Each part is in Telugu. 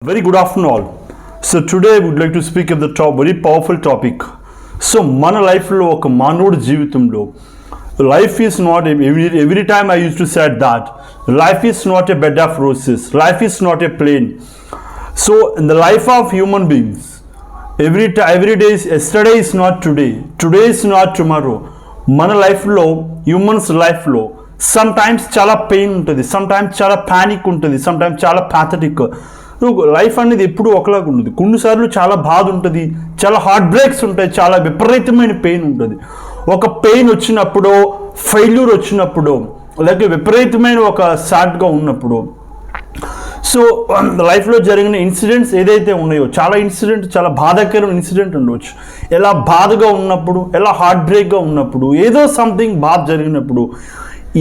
Very good afternoon all. So today I would like to speak of the very powerful topic. So మన లైఫ్లో ఒక మానవుడి జీవితంలో life is not every time I used to say that life is not a bed of roses, life is not a plane. So in the life of human beings, every day is yesterday is not today, today is not tomorrow. మన లైఫ్లో హ్యూమన్స్ లైఫ్లో సమ్టైమ్స్ చాలా పెయిన్ ఉంటుంది, సమ్టైమ్స్ చాలా ప్యానిక్ ఉంటుంది, సమ్టైమ్స్ చాలా ప్యాథటిక్. లైఫ్ అనేది ఎప్పుడు ఒకలాగా ఉంటుంది. కొన్నిసార్లు చాలా బాధ ఉంటుంది, చాలా హార్ట్ బ్రేక్స్ ఉంటాయి, చాలా విపరీతమైన పెయిన్ ఉంటుంది. ఒక పెయిన్ వచ్చినప్పుడు, ఫెయిల్యూర్ వచ్చినప్పుడు, అలాగే విపరీతమైన ఒక సాడ్గా ఉన్నప్పుడు, సో లైఫ్లో జరిగిన ఇన్సిడెంట్స్ ఏదైతే ఉన్నాయో చాలా బాధాకరమైన ఇన్సిడెంట్ ఉండవచ్చు. ఎలా బాధగా ఉన్నప్పుడు, ఎలా హార్ట్ బ్రేక్గా ఉన్నప్పుడు, ఏదో సంథింగ్ బాధ జరిగినప్పుడు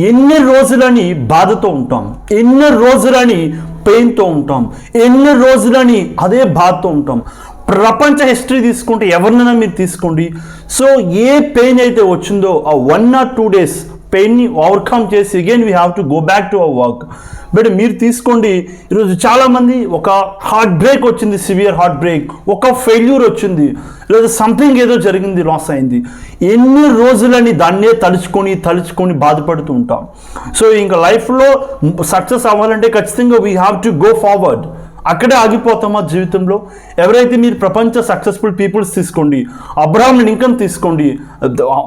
ఎన్ని రోజులని బాధతో ఉంటాం, ఎన్ని రోజులని పెయిన్తో ఉంటాం, ఎన్ని రోజులని అదే బాధతో ఉంటాం. ప్రపంచ హిస్టరీ తీసుకుంటే ఎవరినైనా మీరు తీసుకోండి. సో ఏ పెయిన్ అయితే వచ్చిందో ఆ 1 or 2 days పెయిన్ని ఓవర్కమ్ చేసి again we have to go back to our work. But మీరు తీసుకోండి, ఈరోజు చాలామంది ఒక హార్ట్ బ్రేక్ వచ్చింది, సివియర్ హార్ట్ బ్రేక్, ఒక ఫెయిల్యూర్ వచ్చింది, లేదా సంథింగ్ ఏదో జరిగింది, లాస్ అయింది. ఎన్ని రోజులని దాన్నే తలుచుకొని బాధపడుతూ ఉంటాం. సో ఇంకా లైఫ్లో సక్సెస్ అవ్వాలంటే ఖచ్చితంగా we have to go forward. అక్కడే ఆగిపోతామా జీవితంలో? ఎవరైతే మీరు ప్రపంచ సక్సెస్ఫుల్ పీపుల్స్ తీసుకోండి, అబ్రహాం లింకన్ తీసుకోండి,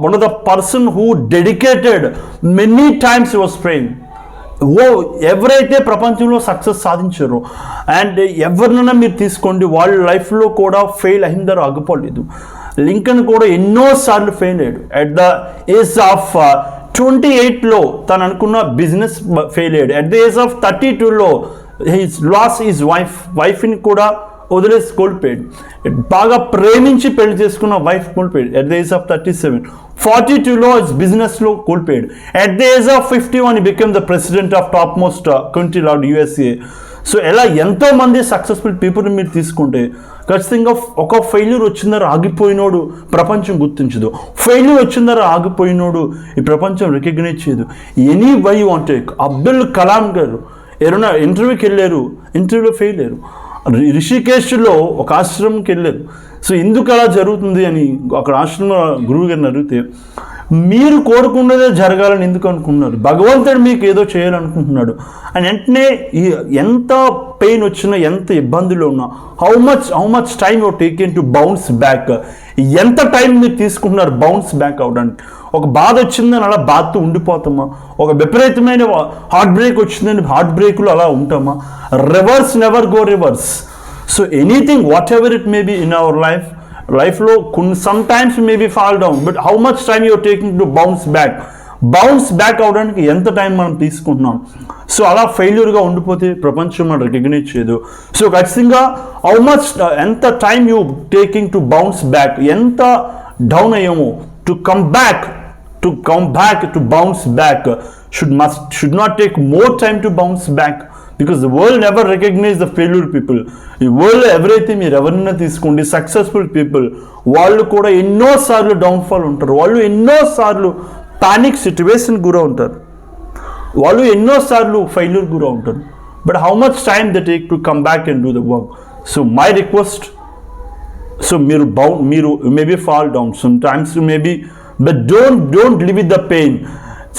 one of the person who dedicated many times was praying. ఎవరైతే ప్రపంచంలో సక్సెస్ సాధించారో అండ్ ఎవరినైనా మీరు తీసుకోండి, వాళ్ళ లైఫ్లో కూడా ఫెయిల్ అయిందరో ఆగిపోలేదు. లింకన్ కూడా ఎన్నోసార్లు ఫెయిల్ అయ్యాడు. అట్ ద ఏజ్ ఆఫ్ 28లో తను అనుకున్న బిజినెస్ ఫెయిల్ అయ్యాడు. అట్ ద ఏజ్ ఆఫ్ 32లో లాస్ హిజ్ వైఫ్ని కూడా వదిలేసి కోల్పోయాడు. బాగా ప్రేమించి పెళ్లి చేసుకున్న వైఫ్ కోల్పోయాడు. అట్ ద ఏజ్ ఆఫ్ 37, 42లో బిజినెస్లో కోల్పోయాడు. At the age of 51 he became the president of topmost country of USA. So ఎలా ఎంతోమంది సక్సెస్ఫుల్ పీపుల్ని మీరు తీసుకుంటే ఖచ్చితంగా ఒక ఫెయిల్యూర్ వచ్చిందర ఆగిపోయినోడు ప్రపంచం గుర్తించదు, ఫెయిల్యూర్ వచ్చిందర ఆగిపోయినోడు ఈ ప్రపంచం రికగ్నైజ్ చేయదు. Any why you want take. Abdul Kalam గారు ఏమైనా ఇంటర్వ్యూకి వెళ్ళారు, ఇంటర్వ్యూలో ఫెయిల్ అయ్యారు. రిషికేశ్లో ఒక ఆశ్రమంకి వెళ్ళారు. సో ఎందుకు అలా జరుగుతుంది అని అక్కడ ఆశ్రమ గురువు గారిని అడిగితే, మీరు కోరుకున్నదే జరగాలని ఎందుకు అనుకున్నారు, భగవంతుడు మీకు ఏదో చేయాలనుకుంటున్నాడు అని. వెంటనే ఎంత పెయిన్ వచ్చినా, ఎంత ఇబ్బందులు ఉన్నా, how much time you taken to bounce back, ఎంత టైం మీరు తీసుకుంటున్నారు బౌన్స్ బ్యాక్ అవడానికి. ఒక బాధ వచ్చిందని అలా బాధతో ఉండిపోతామా? ఒక విపరీతమైన హార్ట్ బ్రేక్ వచ్చిందని హార్ట్ బ్రేక్లో అలా ఉంటామా? Reverse, never go reverse. So anything whatever it may be in our లైఫ్లో sometimes may be fall down, but how much time you are taking to bounce back అవడానికి ఎంత టైం మనం తీసుకుంటున్నాం? సో అలా ఫెయిల్యూర్గా ఉండిపోతే ప్రపంచం మనం రికగ్నైజ్ చేయదు. సో ఖచ్చితంగా ఎంత time you taking to bounce back, ఎంత down అయ్యామో to come back to bounce back should not take more time to bounce back, because the world never recognize the failure people. ఈ వరల్డ్ ఎవరైతే మీరు ఎవరైనా తీసుకోండి సక్సెస్ఫుల్ పీపుల్, వాళ్ళు కూడా ఎన్నోసార్లు డౌన్ఫాల్ ఉంటారు, వాళ్ళు ఎన్నోసార్లు పానిక్ సిచ్యువేషన్ గురౌ ఉంటారు, వాళ్ళు ఎన్నోసార్లు ఫెయిల్యూర్ గురౌ ఉంటారు. But how much time they take to come back and do the work. So my request, so మీరు maybe fall down sometimes, maybe, but don't live with the pain.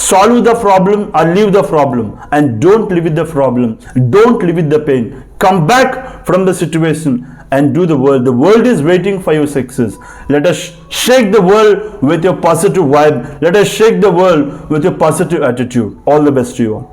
Solve the problem or leave the problem, and don't live with the problem, don't live with the pain. Come back from the situation and do the world. The world is waiting for your success. Let us shake the world with your positive vibe. Let us shake the world with your positive attitude. All the best to you all.